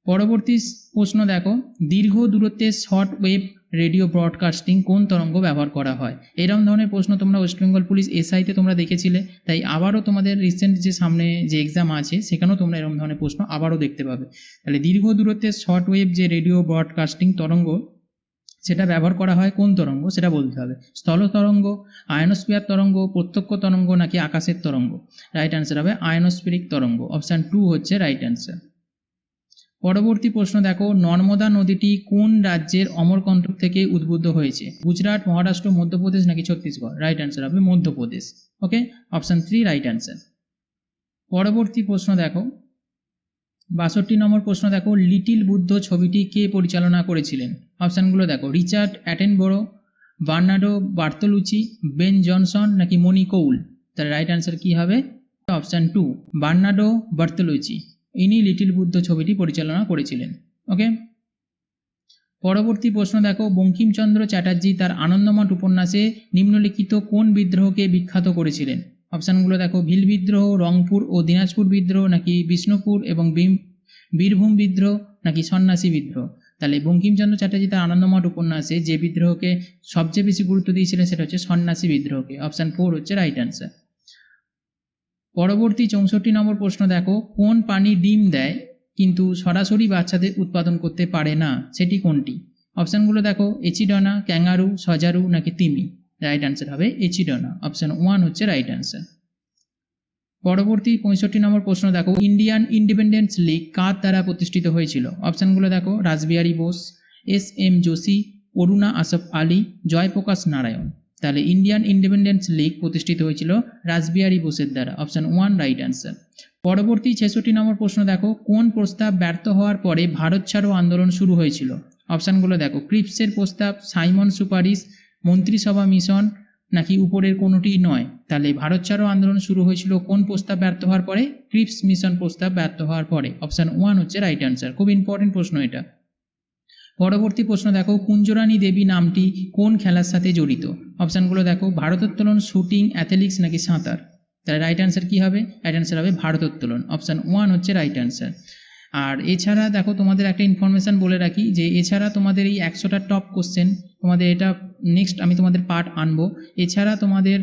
পরবর্তী প্রশ্ন দেখো, দীর্ঘ দূরত্বের শর্ট ওয়েভ রেডিও ব্রডকাস্টিং কোন তরঙ্গ ব্যবহার করা হয়? এরকম ধরনের প্রশ্ন তোমরা ওয়েস্ট বেঙ্গল পুলিশ এসআইতে তোমরা দেখেছিলে, তাই আবারও তোমাদের রিসেন্ট যে সামনে যে এক্সাম আছে সেখানেও তোমরা এরকম ধরনের প্রশ্ন আবারও দেখতে পাবে। তাহলে দীর্ঘ দূরত্বের শর্ট ওয়েভ যে রেডিও ব্রডকাস্টিং তরঙ্গ সেটা ব্যবহার করা হয় কোন তরঙ্গ সেটা বলতে হবে। স্থল তরঙ্গ, আয়নোস্ফিয়ার তরঙ্গ, প্রত্যক্ষ তরঙ্গ নাকি আকাশের তরঙ্গ। রাইট অ্যান্সার হবে আয়নোস্ফেরিক তরঙ্গ। অপশান 2 হচ্ছে রাইট অ্যান্সার। পরবর্তী প্রশ্ন দেখো, নর্মদা নদীটি কোন রাজ্যের অমরকন্টক থেকে উদ্বুদ্ধ হয়েছে? গুজরাট, মহারাষ্ট্র, মধ্যপ্রদেশ নাকি ছত্তিশগড়? রাইট অ্যান্সার হবে মধ্যপ্রদেশ। ওকে, অপশন 3 রাইট অ্যান্সার। পরবর্তী প্রশ্ন দেখো, 62 নম্বর প্রশ্ন দেখো, লিটিল বুদ্ধ ছবিটি কে পরিচালনা করেছিলেন? অপশানগুলো দেখো, রিচার্ড অ্যাটেনবরো, বার্নার্ডো বার্তলুচি, বেন জনসন নাকি মনি কৌল? তার রাইট অ্যান্সার কি হবে? অপশান 2 বার্নার্ডো বার্তলুচি, ইনি লিটিল বুদ্ধ ছবিটি পরিচালনা করেছিলেন। ওকে, পরবর্তী প্রশ্ন দেখো, বঙ্কিমচন্দ্র চ্যাটার্জি তার আনন্দমঠ উপন্যাসে নিম্নলিখিত কোন বিদ্রোহকে বিখ্যাত করেছিলেন? অপশানগুলো দেখো, ভিল বিদ্রোহ, রংপুর ও দিনাজপুর বিদ্রোহ নাকি বিষ্ণুপুর এবং বীরভূম বিদ্রোহ নাকি সন্ন্যাসী বিদ্রোহ? তাহলে বঙ্কিমচন্দ্র চ্যাটার্জি তার আনন্দমঠ উপন্যাসে যে বিদ্রোহকে সবচেয়ে বেশি গুরুত্ব দিয়েছিলেন সেটা হচ্ছে সন্ন্যাসী বিদ্রোহকে। অপশান 4 হচ্ছে রাইট অ্যান্সার। পরবর্তী 64 নম্বর প্রশ্ন দেখো, কোন প্রাণী ডিম দেয় কিন্তু সরাসরি বাচ্চাদের উৎপাদন করতে পারে না, সেটি কোনটি? অপশানগুলো দেখো, এচিডনা, ক্যাঙ্গারু, সজারু নাকি তিমি? রাইট অ্যান্সার হবে এচিডনা, অপশান 1 হচ্ছে রাইট অ্যান্সার। পরবর্তী 65 নম্বর প্রশ্ন দেখো, ইন্ডিয়ান ইন্ডিপেন্ডেন্স লীগ কার দ্বারা প্রতিষ্ঠিত হয়েছিল? অপশানগুলো দেখো, রাসবিহারী বোস, এস.এম. যোশী, অরুণা আসফ আলী, জয়প্রকাশ নারায়ণ। তাহলে ইন্ডিয়ান ইন্ডিপেন্ডেন্স লীগ প্রতিষ্ঠিত হয়েছিল রাসবিহারী বোসের দ্বারা। Option 1 right answer. পরবর্তী 66 নম্বর প্রশ্ন দেখো, কোন প্রস্তাব ব্যর্থ হওয়ার পরে ভারত ছাড়ো আন্দোলন শুরু হয়েছিল? অপশানগুলো দেখো, ক্রিপসের প্রস্তাব, সাইমন সুপারিশ, মন্ত্রিসভা মিশন নাকি উপরের কোনোটি নয়? তাহলে ভারত ছাড়ো আন্দোলন শুরু হয়েছিল কোন প্রস্তাব ব্যর্থ হওয়ার পরে? ক্রিপস মিশন প্রস্তাব ব্যর্থ হওয়ার পরে। অপশান 1 হচ্ছে রাইট অ্যান্সার। খুব ইম্পর্টেন্ট প্রশ্ন এটা। পরবর্তী প্রশ্ন দেখো, কুঞ্জরানী দেবী নামটি কোন খেলার সাথে জড়িত? অপশানগুলো দেখো, ভারোত্তোলন, শুটিং, অ্যাথলেটিক্স নাকি সাঁতার? তাহলে রাইট অ্যান্সার কি হবে? রাইট অ্যান্সার হবে ভারোত্তোলন, অপশান 1 হচ্ছে রাইট অ্যান্সার। আর এছাড়া দেখো, তোমাদের একটা ইনফরমেশান বলে রাখি যে এছাড়া তোমাদের এই 100টা টপ কোশ্চেন তোমাদের এটা নেক্সট আমি তোমাদের পার্ট আনবো। এছাড়া তোমাদের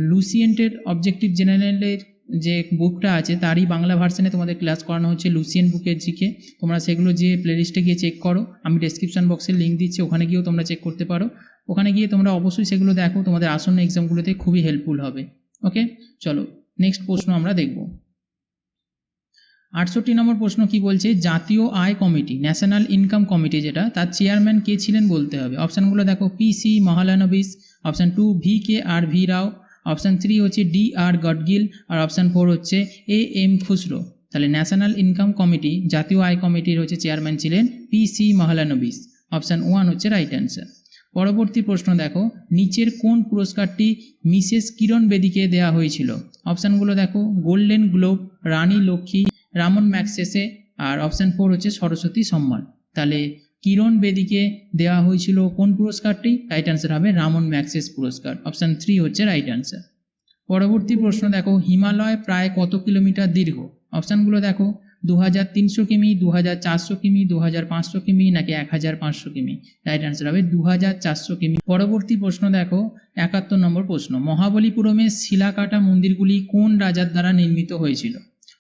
লুসিয়েন্টের অবজেক্টিভ জেনারেলের যে বুকটা আছে তারই বাংলা ভার্সনে তোমাদের ক্লাস করানো হচ্ছে লুসিয়েন্ট বুকের জিকে। তোমরা সেগুলো যে প্লেলিস্টে গিয়ে চেক করো, আমি ডেসক্রিপশন বক্সের লিঙ্ক দিচ্ছি, ওখানে গিয়েও তোমরা চেক করতে পারো। ওখানে গিয়ে তোমরা অবশ্যই সেগুলো দেখো, তোমাদের আসন্ন এক্সামগুলোতে খুবই হেল্পফুল হবে। ওকে, চলো নেক্সট প্রশ্ন আমরা দেখব। 68 নম্বর প্রশ্ন কি বলছে, জাতীয় আয় কমিটি, ন্যাশনাল ইনকাম কমিটি যেটা, তার চেয়ারম্যান কে ছিলেন বলতে হবে। অপশানগুলো দেখো, পি.সি. মহালানবিস, অপশান 2 ভি.কে.আর. ভি রাও, অপশান 3 হচ্ছে ডি.আর. গডগিল, আর অপশান 4 হচ্ছে এ.এম. খুসরো। তাহলে ন্যাশনাল ইনকাম কমিটি, জাতীয় আয় কমিটির হচ্ছে চেয়ারম্যান ছিলেন পি.সি. মহালানবিস। অপশান 1 হচ্ছে রাইট অ্যান্সার। পরবর্তী প্রশ্ন দেখো, নিচের কোন পুরস্কারটি মিসেস কিরণ বেদিকে দেওয়া হয়েছিল? অপশানগুলো দেখো, গোল্ডেন গ্লোব, রানী লক্ষ্মী, রামন ম্যাগসেসে, আর অপশান 4 হচ্ছে সরস্বতী সম্মান। তাহলে কিরণ বেদিকে দেওয়া হয়েছিল কোন পুরস্কারটি? রাইট অ্যান্সার হবে রামন ম্যাগসেস পুরস্কার, অপশান 3 হচ্ছে রাইট অ্যান্সার। পরবর্তী প্রশ্ন দেখো, হিমালয় প্রায় কত কিলোমিটার দীর্ঘ? অপশানগুলো দেখো, 2300 কিমি, 2400 কিমি, 2500 কিমি নাকি 1500 কিমি? রাইট অ্যান্সার হবে 2400 কিমি। পরবর্তী প্রশ্ন দেখো, 71 নম্বর প্রশ্ন, মহাবলীপুরমের শিলাকাটা মন্দিরগুলি কোন রাজার দ্বারা নির্মিত হয়েছিল?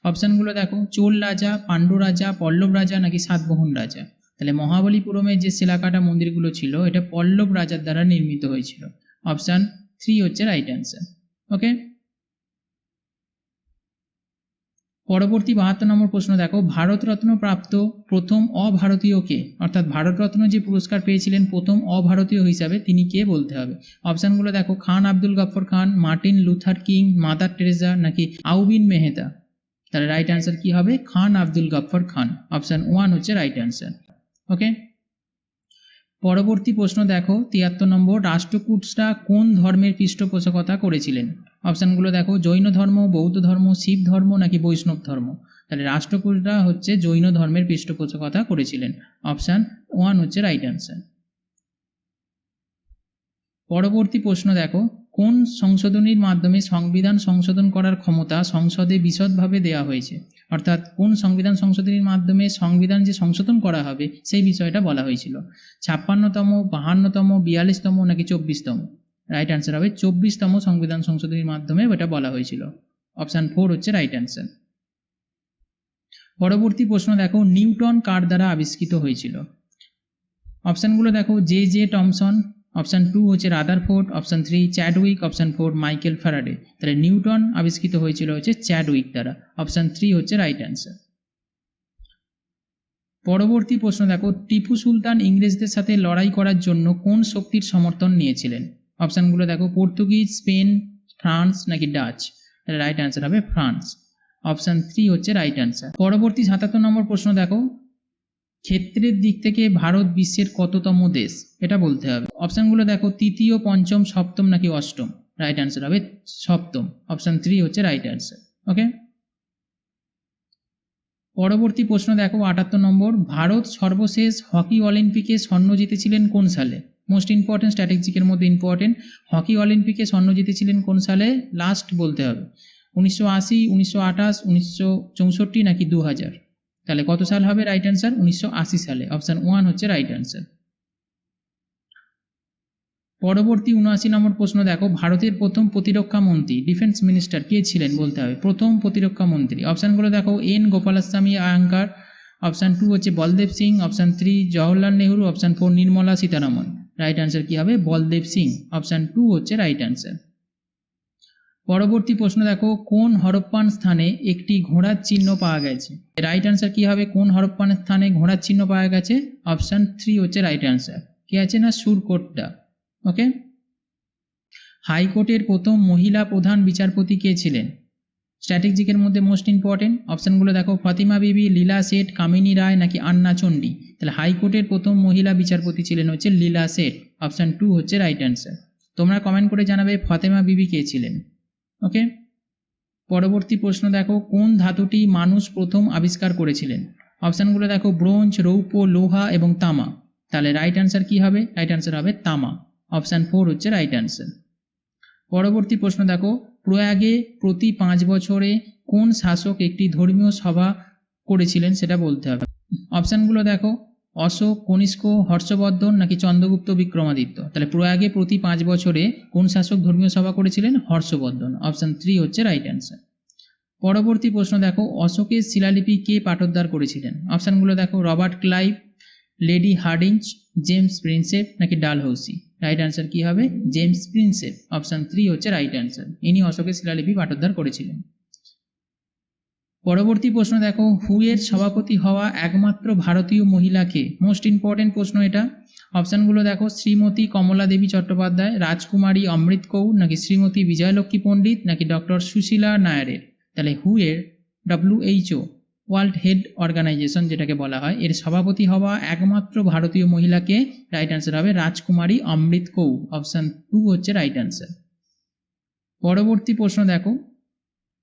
অপশানগুলো দেখো, চোল রাজা, পাণ্ড্য রাজা, পল্লব রাজা নাকি সাতবাহন রাজা? তাহলে মহাবলীপুরমের যে শিলাকাটা মন্দিরগুলো ছিল এটা পল্লব রাজার দ্বারা নির্মিত হয়েছিল। অপশান 3 হচ্ছে রাইট অ্যান্সার। ওকে, পরবর্তী 72 নম্বর প্রশ্ন দেখো, ভারতরত্ন প্রাপ্ত প্রথম অভারতীয় কে? অর্থাৎ ভারতরত্ন যে পুরস্কার পেয়েছিলেন প্রথম অভারতীয় হিসাবে তিনি কে বলতে হবে। অপশানগুলো দেখো, Khan Abdul Ghaffar Khan, Martin Luther King, Mother Teresa নাকি আউবিন মেহতা? তাহলে রাইট অ্যান্সার কি হবে? খান আব্দুল গফর খান, অপশান 1 হচ্ছে রাইট অ্যান্সার। ওকে, পরবর্তী প্রশ্ন দেখো, 73 নম্বর, রাষ্ট্রকূটরা কোন ধর্মের পৃষ্ঠপোষকতা করেছিলেন? অপশানগুলো দেখো, জৈন ধর্ম, বৌদ্ধ ধর্ম, শিব ধর্ম নাকি বৈষ্ণব ধর্ম? তাহলে রাষ্ট্রকূটরা হচ্ছে জৈন ধর্মের পৃষ্ঠপোষকতা করেছিলেন। অপশান 1 হচ্ছে রাইট অ্যান্সার। পরবর্তী প্রশ্ন দেখো, কোন সংশোধনীর মাধ্যমে সংবিধান সংশোধন করার ক্ষমতা সংসদে বিশদভাবে দেওয়া হয়েছে? অর্থাৎ কোন সংবিধান সংশোধনীর মাধ্যমে সংবিধান যে সংশোধন করা হবে সেই বিষয়টা বলা হয়েছিল। 56তম, 52তম, 42তম নাকি 24তম? রাইট অ্যান্সার হবে 24তম সংবিধান সংশোধনীর মাধ্যমে এটা বলা হয়েছিল। অপশান 4 হচ্ছে রাইট অ্যান্সার। পরবর্তী প্রশ্ন দেখো, নিউটন কার দ্বারা আবিষ্কৃত হয়েছিল? অপশানগুলো দেখো, জে টমসন, অপশান 2 হচ্ছে Rutherford, option 3 Chadwick, option 4 Michael Faraday. তাহলে নিউটন আবিষ্কৃত হয়েছিল হচ্ছে চ্যাডউইক দ্বারা। অপশান 3 হচ্ছে রাইট অ্যান্সার। পরবর্তী প্রশ্ন দেখো, টিপু সুলতান ইংরেজদের সাথে লড়াই করার জন্য কোন শক্তির সমর্থন নিয়েছিলেন? অপশানগুলো দেখো, পর্তুগিজ, স্পেন, ফ্রান্স নাকি ডাচ। তাহলে রাইট অ্যান্সার হবে ফ্রান্স। অপশান 3 হচ্ছে রাইট অ্যান্সার। পরবর্তী 77 নম্বর প্রশ্ন দেখো, ক্ষেত্রের দিক থেকে ভারত বিশ্বের কততম দেশ? এটা বলতে হবে। অপশানগুলো দেখো, তৃতীয়, পঞ্চম, সপ্তম নাকি অষ্টম। রাইট অ্যান্সার হবে সপ্তম। অপশান 3 হচ্ছে রাইট অ্যান্সার। ওকে। পরবর্তী প্রশ্ন দেখো 78 নম্বর, ভারত সর্বশেষ হকি অলিম্পিকে স্বর্ণ জিতেছিলেন কোন সালে? মোস্ট ইম্পর্টেন্ট, স্ট্র্যাটেজিকের মধ্যে ইম্পর্টেন্ট। হকি অলিম্পিকে স্বর্ণ জিতেছিলেন কোন সালে? লাস্ট বলতে হবে। 1980, 1928, 1964 নাকি 2000। তাহলে কত সাল হবে রাইট অ্যান্সার? 1980 সালে। অপশান 1 হচ্ছে রাইট অ্যান্সার। পরবর্তী 79 নম্বর প্রশ্ন দেখো, ভারতের প্রথম প্রতিরক্ষা মন্ত্রী, ডিফেন্স মিনিস্টার কে ছিলেন বলতে হবে। প্রথম প্রতিরক্ষা মন্ত্রী। অপশানগুলো দেখো, এন গোপালাস্বামী আয়াঙ্গার। অপশান 2 হচ্ছে Baldev Singh. Option 3 Jawaharlal Nehru. Option 4 Nirmala Sitharaman. Right answer কি হবে? বলদেব সিং। অপশান 2 হচ্ছে রাইট অ্যান্সার। পরবর্তী প্রশ্ন দেখো, কোন হরপ্পান স্থানে একটি ঘোড়ার চিহ্ন পাওয়া গেছে? রাইট অ্যান্সার কি হবে? কোন হরপ্পান স্থানে ঘোড়ার চিহ্ন পাওয়া গেছে? অপশান 3 হচ্ছে রাইট অ্যান্সার। কে আছে না? সুরকোট্টা। ওকে। হাইকোর্টের প্রথম মহিলা প্রধান বিচারপতি কে ছিলেন? স্ট্র্যাটেজিকের মধ্যে মোস্ট ইম্পর্টেন্ট। অপশানগুলো দেখো, ফাতিমা বিবি, লীলা শেঠ, কামিনী রায় নাকি আন্না চণ্ডী। তাহলে হাইকোর্টের প্রথম মহিলা বিচারপতি ছিলেন হচ্ছে লীলা শেঠ। অপশান 2 হচ্ছে রাইট অ্যান্সার। তোমরা কমেন্ট করে জানাবে ফাতেমা বিবি কে ছিলেন। ওকে। পরবর্তী প্রশ্ন দেখো, কোন ধাতুটি মানুষ প্রথম আবিষ্কার করেছিলেন? অপশানগুলো দেখো, ব্রোঞ্জ, রৌপ্য, লোহা এবং তামা। তাহলে রাইট অ্যান্সার কি হবে? রাইট অ্যান্সার হবে তামা। অপশান 4 হচ্ছে রাইট অ্যান্সার। পরবর্তী প্রশ্ন দেখো, প্রয়াগে প্রতি 5 বছরে কোন শাসক একটি ধর্মীয় সভা করেছিলেন সেটা বলতে হবে। অপশানগুলো দেখো, অশোক, কনিষ্ক, হর্ষবর্ধন নাকি চন্দ্রগুপ্ত বিক্রমাদিত্য। তাহলে প্রয়াগে প্রতি 5 বছরে কোন শাসক ধর্মীয় সভা করেছিলেন? হর্ষবর্ধন। অপশান 3 হচ্ছে রাইট অ্যান্সার। পরবর্তী প্রশ্ন দেখো, অশোকের শিলালিপি কে পাঠোদ্ধার করেছিলেন? অপশানগুলো দেখো, Robert Clive, lady Hardinge, James Prinsep নাকি ডালহৌসি। রাইট অ্যান্সার কি হবে? James Prinsep. অপশান 3 হচ্ছে রাইট অ্যান্সার। ইনি অশোকের শিলালিপি পাঠোদ্ধার করেছিলেন। পরবর্তী প্রশ্ন দেখো, হুয়ের সভাপতি হওয়া একমাত্র ভারতীয় মহিলাকে? মোস্ট ইম্পর্টেন্ট প্রশ্ন এটা। অপশানগুলো দেখো, শ্রীমতী কমলা দেবী চট্টোপাধ্যায়, রাজকুমারী অমৃত কৌর নাকি শ্রীমতী বিজয়লক্ষ্মী পণ্ডিত নাকি ডক্টর সুশীলা নায়ারের। তাহলে হুয়ের, WHO ওয়ার্ল্ড হেলথ অর্গানাইজেশন যেটাকে বলা হয়, এর সভাপতি হওয়া একমাত্র ভারতীয় মহিলাকে? রাইট অ্যান্সার হবে রাজকুমারী অমৃত কৌর। অপশান 2 হচ্ছে রাইট অ্যান্সার। পরবর্তী প্রশ্ন দেখো,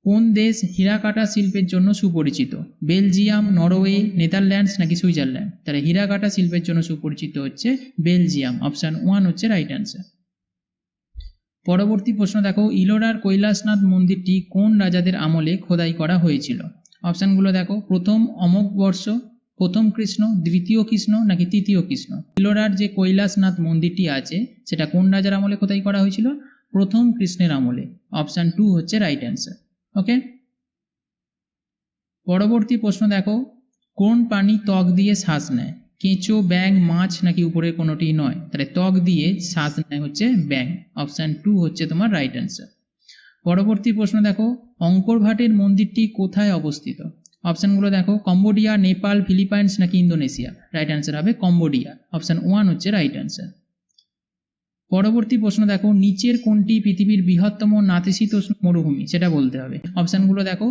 কোন দেশ হীরাকাটা শিল্পের জন্য সুপরিচিত? বেলজিয়াম, নরওয়ে, নেদারল্যান্ডস নাকি সুইজারল্যান্ড। তাহলে হীরাকাটা শিল্পের জন্য সুপরিচিত হচ্ছে বেলজিয়াম। অপশান 1 হচ্ছে রাইট অ্যান্সার। পরবর্তী প্রশ্ন দেখো, ইলোরার কৈলাসনাথ মন্দিরটি কোন রাজাদের আমলে খোদাই করা হয়েছিল? অপশানগুলো দেখো, প্রথম অমোঘবর্ষ, প্রথম কৃষ্ণ, দ্বিতীয় কৃষ্ণ নাকি তৃতীয় কৃষ্ণ। ইলোরার যে কৈলাসনাথ মন্দিরটি আছে সেটা কোন রাজার আমলে খোদাই করা হয়েছিল? প্রথম কৃষ্ণের আমলে। অপশান 2 হচ্ছে রাইট অ্যান্সার। ওকে। পরবর্তী প্রশ্ন দেখো, কোন প্রাণী ত্বক দিয়ে শ্বাস নেয়? কেঁচো, ব্যাঙ, মাছ নাকি উপরের কোনোটি নয়। তাহলে ত্বক দিয়ে শ্বাস নেয় হচ্ছে ব্যাঙ। অপশান 2 হচ্ছে তোমার রাইট অ্যান্সার। পরবর্তী প্রশ্ন দেখো, অঙ্কর ভাটের মন্দিরটি কোথায় অবস্থিত? অপশানগুলো দেখো, কম্বোডিয়া, নেপাল, ফিলিপাইন্স নাকি ইন্দোনেশিয়া। রাইট অ্যান্সার হবে কম্বোডিয়া। অপশান 1 হচ্ছে রাইট অ্যান্সার। পরবর্তী প্রশ্ন দেখো, নিচের কোনটি পৃথিবীর বৃহত্তম নাতিশীতোষ্ণ মরুভূমি সেটা বলতে হবে। অপশানগুলো দেখো,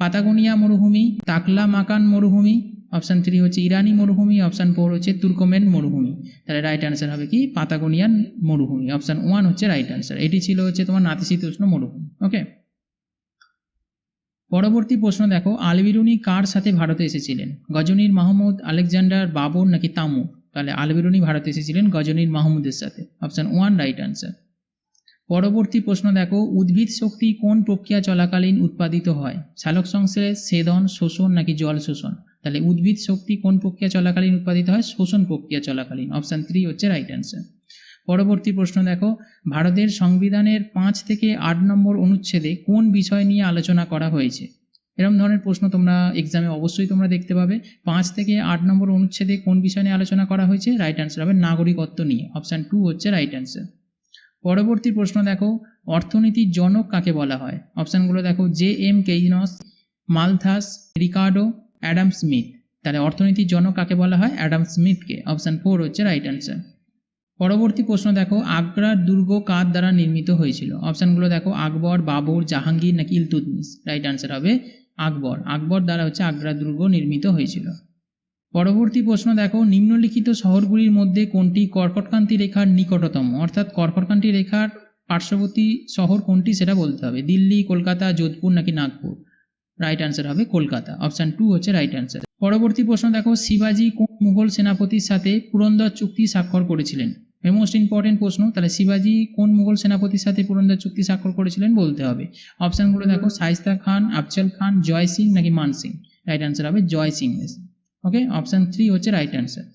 পাতাগোনিয়া মরুভূমি, তাকলামাকান মরুভূমি। অপশান 3 হচ্ছে ইরানি মরুভূমি। অপশান 4 হচ্ছে তুর্কমেন মরুভূমি। তাহলে রাইট অ্যান্সার হবে কি? পাতাগোনিয়ান মরুভূমি। অপশান 1 হচ্ছে রাইট অ্যান্সার। এটি ছিল হচ্ছে তোমার নাতিশীতোষ্ণ মরুভূমি। ওকে। পরবর্তী প্রশ্ন দেখো, আল বিরুনি কার সাথে ভারতে এসেছিলেন? গজনীর মাহমুদ, আলেকজান্ডার, বাবর নাকি তামুর। তাহলে আল বিরুনি ভারতে এসেছিলেন গজনীর মাহমুদের সাথে। Option 1 right answer. পরবর্তী প্রশ্ন দেখো, উদ্ভিদ শক্তি কোন প্রক্রিয়া চলাকালীন উৎপাদিত হয়? সালোক সংশ্লেষ, ছেদন, শোষণ নাকি জল শোষণ। তাহলে উদ্ভিদ শক্তি কোন প্রক্রিয়া চলাকালীন উৎপাদিত হয়? শোষণ প্রক্রিয়া চলাকালীন। অপশান 3 হচ্ছে রাইট অ্যান্সার। পরবর্তী প্রশ্ন দেখো, ভারতের সংবিধানের 5 থেকে 8 নম্বর অনুচ্ছেদে কোন বিষয় নিয়ে আলোচনা করা হয়েছে? এরকম ধরনের প্রশ্ন তোমরা এক্সামে অবশ্যই তোমরা দেখতে পাবে। 5 থেকে 8 নম্বর অনুচ্ছেদে কোন বিষয় নিয়ে আলোচনা করা হয়েছে? রাইট অ্যান্সার হবে নাগরিকত্ব নিয়ে। অপশান 2 হচ্ছে রাইট অ্যান্সার। পরবর্তী প্রশ্ন দেখো, অর্থনীতির জনক কাকে বলা হয়? অপশানগুলো দেখো, JM Keynes, মালথাস, Ricardo, Adam Smith. তাহলে অর্থনীতির জনক কাকে বলা হয়? অ্যাডাম স্মিথকে। অপশান 4 হচ্ছে রাইট অ্যান্সার। পরবর্তী প্রশ্ন দেখো, আগ্রার দুর্গ কার দ্বারা নির্মিত হয়েছিল? অপশানগুলো দেখো, আকবর, বাবর, জাহাঙ্গীর নাকি ইলতুৎমিশ। রাইট অ্যান্সার হবে আকবর। আকবর দ্বারা হচ্ছে আগ্রা দুর্গ নির্মিত হয়েছিল। পরবর্তী প্রশ্ন দেখো, নিম্নলিখিত শহরগুলির মধ্যে কোনটি কর্কটক্রান্তি রেখার নিকটতম? অর্থাৎ কর্কটক্রান্তি রেখার পার্শ্ববর্তী শহর কোনটি সেটা বলতে হবে। দিল্লি, কলকাতা, যোধপুর নাকি নাগপুর। রাইট অ্যান্সার হবে কলকাতা। অপশান 2 হচ্ছে রাইট অ্যান্সার। পরবর্তী প্রশ্ন দেখো, শিবাজি কোন মুঘল সেনাপতির সাথে পুরন্দর চুক্তি স্বাক্ষর করেছিলেন? মোস্ট ইম্পর্টেন্ট প্রশ্ন। তাহলে শিবাজি কোন মুঘল সেনাপতির সাথে পুরন্দর চুক্তি স্বাক্ষর করেছিলেন বলতে হবে। অপশানগুলো দেখো, শায়েস্তা খান, আফজল খান, জয় সিং নাকি মান সিং। রাইট অ্যান্সার হবে জয় সিং। ওকে, অপশান 3 হচ্ছে রাইট অ্যান্সার।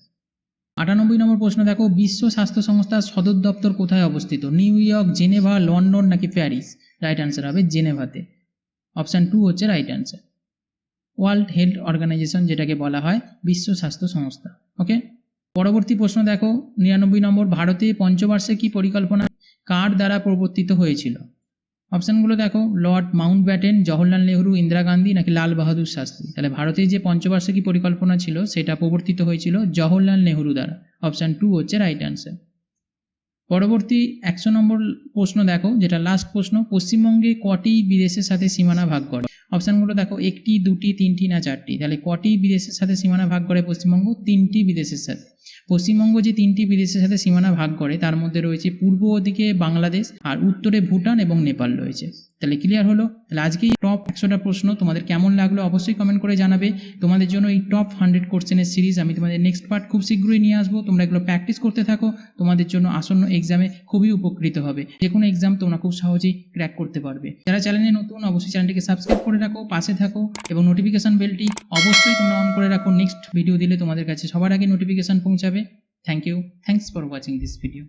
98 নম্বর প্রশ্ন দেখো, বিশ্ব স্বাস্থ্য সংস্থার সদর দপ্তর কোথায় অবস্থিত? নিউ ইয়র্ক, জেনেভা, লন্ডন নাকি প্যারিস। রাইট অ্যান্সার হবে জেনেভাতে। অপশান 2 হচ্ছে right answer. World Health Organization যেটাকে বলা হয় বিশ্ব স্বাস্থ্য সংস্থা। ওকে, পরবর্তী প্রশ্ন দেখো, 99 নম্বর, ভারতে পঞ্চবার্ষিকী পরিকল্পনা কার দ্বারা প্রবর্তিত হয়েছিল? অপশানগুলো দেখো, Lord Mount Batten, Jawaharlal Nehru, Indira Gandhi নাকি লাল বাহাদুর শাস্ত্রী। তাহলে ভারতে যে পঞ্চবার্ষিকী পরিকল্পনা ছিল সেটা প্রবর্তিত হয়েছিল জওহরলাল নেহরু দ্বারা। অপশান 2 হচ্ছে রাইট অ্যান্সার। পরবর্তী 100 নম্বর প্রশ্ন দেখো, যেটা লাস্ট প্রশ্ন, পশ্চিমবঙ্গে কটি বিদেশের সাথে সীমানা ভাগ করে? অপশানগুলো দেখো, 1টি, 2টি, 3টি না 4টি। তাহলে কটি বিদেশের সাথে সীমানা ভাগ করে পশ্চিমবঙ্গ? 3টি বিদেশের সাথে। পশ্চিমবঙ্গ যে 3টি বিদেশের সাথে সীমানা ভাগ করে তার মধ্যে রয়েছে পূর্ব দিকে বাংলাদেশ আর উত্তরে ভুটান এবং নেপাল রয়েছে। তাহলে ক্লিয়ার হলো? তাহলে আজকে এই টপ 100টা প্রশ্ন তোমাদের কেমন লাগলো অবশ্যই কমেন্ট করে জানাবে। তোমাদের জন্য এই টপ 100 কোশ্চেনের সিরিজ আমি তোমাদের নেক্সট পার্ট খুব শীঘ্রই নিয়ে আসবো। তোমরা এগুলো প্র্যাকটিস করতে থাকো, তোমাদের জন্য আসন্ন এক্সামে খুবই উপকৃত হবে। যে কোনো এক্সাম তোমরা খুব সহজেই ক্র্যাক করতে পারবে। যারা চ্যানেলে নতুন অবশ্যই চ্যানেলটিকে সাবস্ক্রাইব করে রাখো, পাশে থাকো এবং নোটিফিকেশন বেলটি অবশ্যই তোমরা অন করে রাখো। নেক্সট ভিডিও দিলে তোমাদের কাছে সবার আগে নোটিফিকেশন পৌঁছাবে। Thank you. Thanks for watching this video.